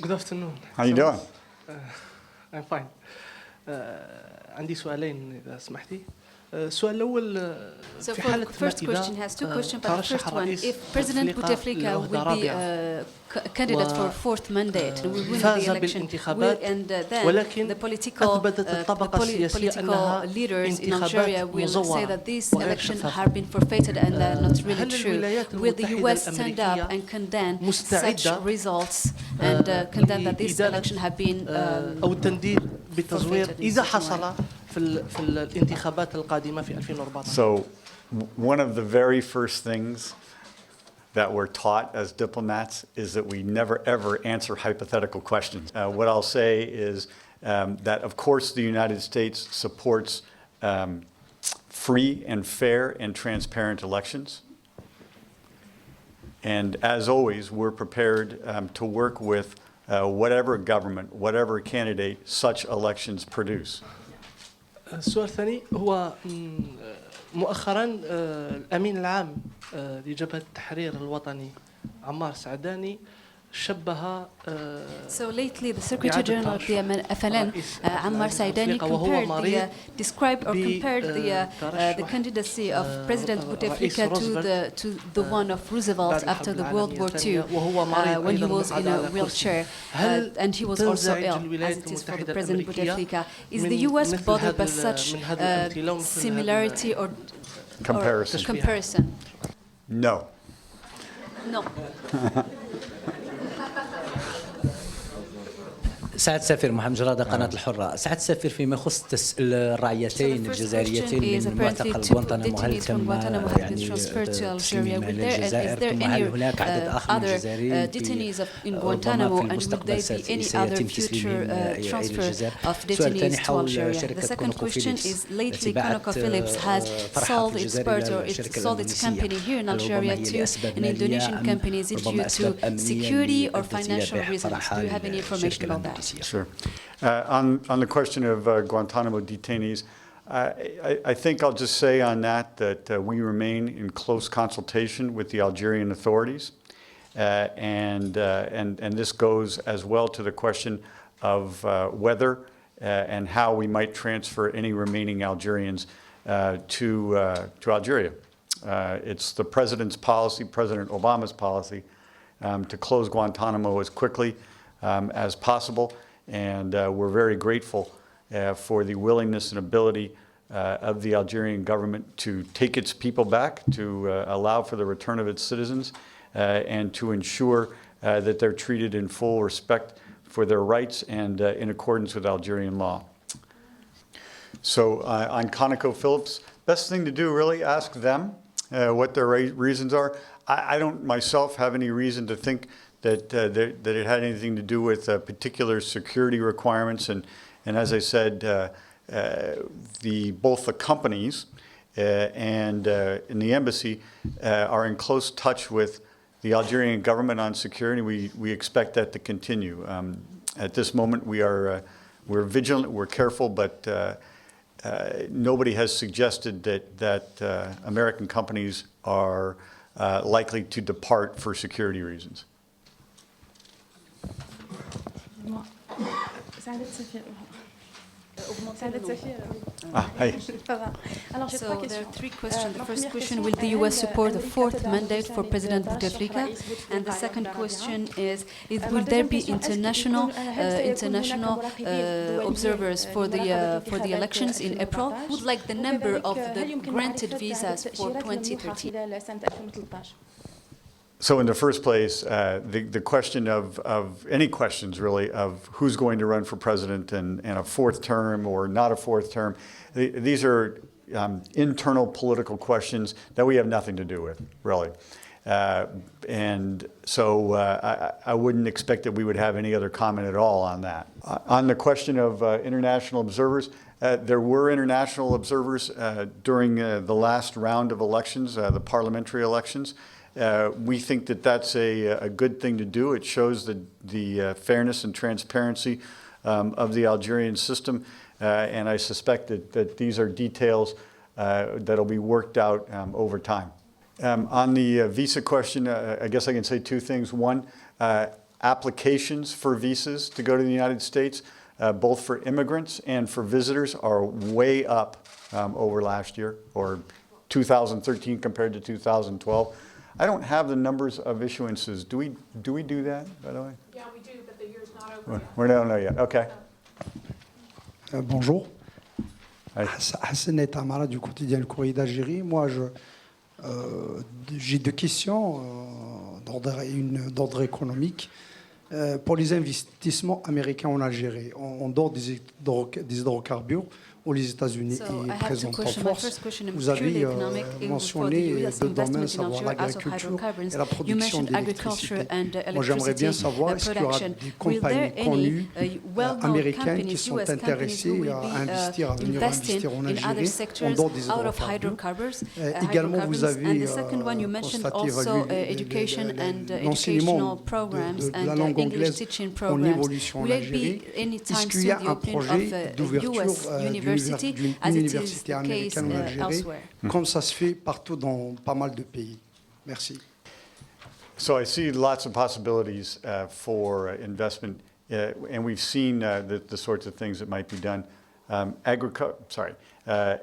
Good afternoon. How you doing? I'm fine. عندي سؤالين إذا سمحتي. السؤال الأول So في for حالة the first question has two questions, but the ترشح first one, الرئيس if President Bouteflika will be a candidate for a fourth mandate and will win the election, and then the political leaders in Algeria will say that these elections have been forfeited and not really true. Will the US stand up and condemn such results and condemn that these elections have been أو التنديد بالتزوير إذا حصل في الانتخابات القادمة في 2014. So one of the very first things that we're taught as diplomats is that we never ever answer hypothetical questions. What I'll say is that of course the United States supports free and fair and transparent elections. And as always, we're prepared to work with whatever government, whatever candidate such elections produce. السؤال الثاني هو مؤخرا الأمين العام لجبهة التحرير الوطني عمار سعداني شبه So lately, the Secretary General of the FLN, Ammar Saidani, described or compared the candidacy of President Bouteflika to the one of Roosevelt after the World War II, when he was in a wheelchair, and he was also ill, as it is for the President Bouteflika. Is the U.S. bothered by such similarity or comparison? No. No. سعد السفير محمد جرادة قناة الحرة. سعد السفير فيما يخص الرعيتين الجزائريتين من معتقل غوانتانامو، هل تم يعني تسليمهم للجزائر؟ ثم هل هناك عدد آخر من الجزائريين ربما في المستقبل سيتم تسليمهم إلى الجزائر؟ السؤال الثاني حول شركة كونوكوفيليبس التي باعت فرحها في الجزائر إلى الشركة الإندونيسية. ربما هي لأسباب مالية أم ربما أسباب أمنية للتسيير بيع فرحها للشركة الإندونيسية؟ Sure. On the question of Guantanamo detainees, I think I'll just say on that we remain in close consultation with the Algerian authorities, and this goes as well to the question of whether and how we might transfer any remaining Algerians to Algeria. It's the President's policy, President Obama's policy, to close Guantanamo as quickly as possible, and we're very grateful for the willingness and ability of the Algerian government to take its people back, to allow for the return of its citizens, and to ensure that they're treated in full respect for their rights and in accordance with Algerian law. So on ConocoPhillips, best thing to do, really ask them what their reasons are. I don't myself have any reason to think that it had anything to do with particular security requirements, and as I said, both the companies and in the embassy are in close touch with the Algerian government on security. We expect that to continue. At this moment, we're vigilant, we're careful, but nobody has suggested that American companies are likely to depart for security reasons. So there are three questions. The first question, will the U.S. support the fourth mandate for President Bouteflika? And the second question is will there be international observers for the elections in April? Who would like the number of the granted visas for 2013? So in the first place, the question of any questions really of who's going to run for president and a fourth term or not a fourth term, these are internal political questions that we have nothing to do with, really. And so I wouldn't expect that we would have any other comment at all on that. On the question of international observers, there were international observers during the last round of elections, the parliamentary elections. We think that that's a good thing to do. It shows the fairness and transparency of the Algerian system, and I suspect that these are details that'll be worked out over time. On the visa question, I guess I can say two things. One, applications for visas to go to the United States, both for immigrants and for visitors, are way up over last year, or 2013 compared to 2012. I don't have the numbers of issuances. Do we do that, by the way? Yeah, we do, but the year's not over yet. We don't know yet. Okay. Bonjour. Hi. Hassan et Tamara du quotidien Le Courrier d'Algérie. Moi, j'ai deux questions, une d'ordre économique. Pour les investissements américains en Algérie, en dehors des hydrocarbures, où les États-Unis est présent en force, vous avez mentionné deux domaines, à savoir l'agriculture et la production d'électricité. Moi, j'aimerais bien savoir, est-ce qu'il y aura des compagnies connues américaines qui sont intéressées à venir investir en Algérie en dehors des hydrocarbures. Également, vous avez constaté, évalué l'enseignement de la langue anglaise en évolution en Algérie. Est-ce qu'il y a un projet d'ouverture d'une université américaine en Algérie, comme ça se fait partout dans pas mal de pays? Merci. So I see lots of possibilities for investment, and we've seen the sorts of things that might be done.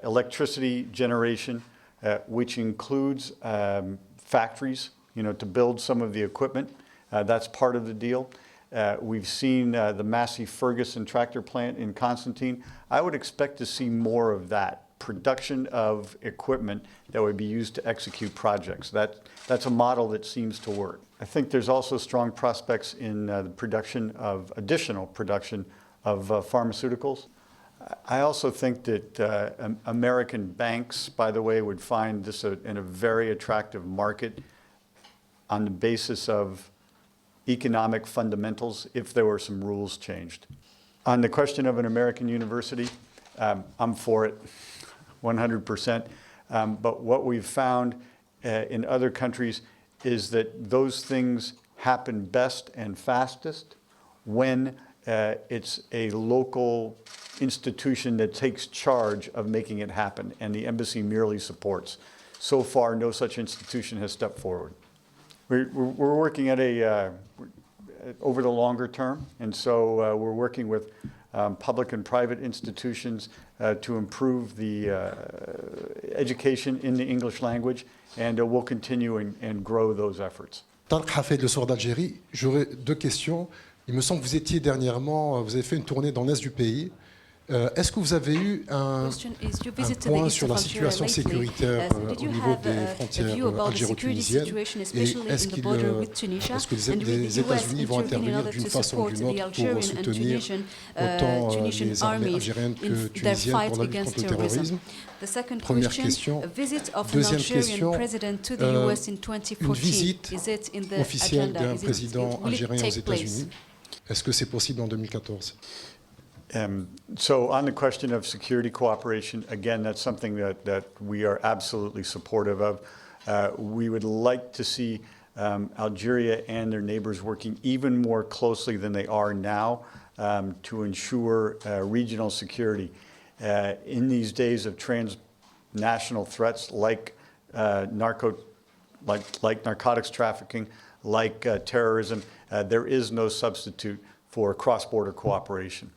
Electricity generation, which includes factories, to build some of the equipment. That's part of the deal. We've seen the Massey Ferguson tractor plant in Constantine. I would expect to see more of that, production of equipment that would be used to execute projects. That's a model that seems to work. I think there's also strong prospects in the additional production of pharmaceuticals. I also think that American banks, by the way, would find this in a very attractive market on the basis of economic fundamentals if there were some rules changed. On the question of an American university, I'm for it 100%. But what we've found in other countries is that those things happen best and fastest when it's a local institution that takes charge of making it happen, and the embassy merely supports. So far, no such institution has stepped forward. We're working at over the longer term, and so we're working with public and private institutions to improve the education in the English language, and we'll continue and grow those efforts. Tarek Hafed, le Soir d'Algérie. J'aurais deux questions. Il me semble que vous étiez dernièrement, vous avez fait une tournée dans l'est du pays. Est-ce que vous avez eu un point sur la situation sécuritaire au niveau des frontières algéro-tunisiennes? Et est-ce que les États-Unis vont intervenir d'une façon ou d'une autre pour soutenir autant les armées algériennes que tunisiennes pour la lutte contre le terrorisme? Première question. Deuxième question, une visite officielle d'un président algérien aux États-Unis, est-ce que c'est possible en 2014? So on the question of security cooperation, again, that's something that we are absolutely supportive of. We would like to see Algeria and their neighbors working even more closely than they are now to ensure regional security. In these days of transnational threats like narcotics trafficking, like terrorism, there is no substitute for cross-border cooperation.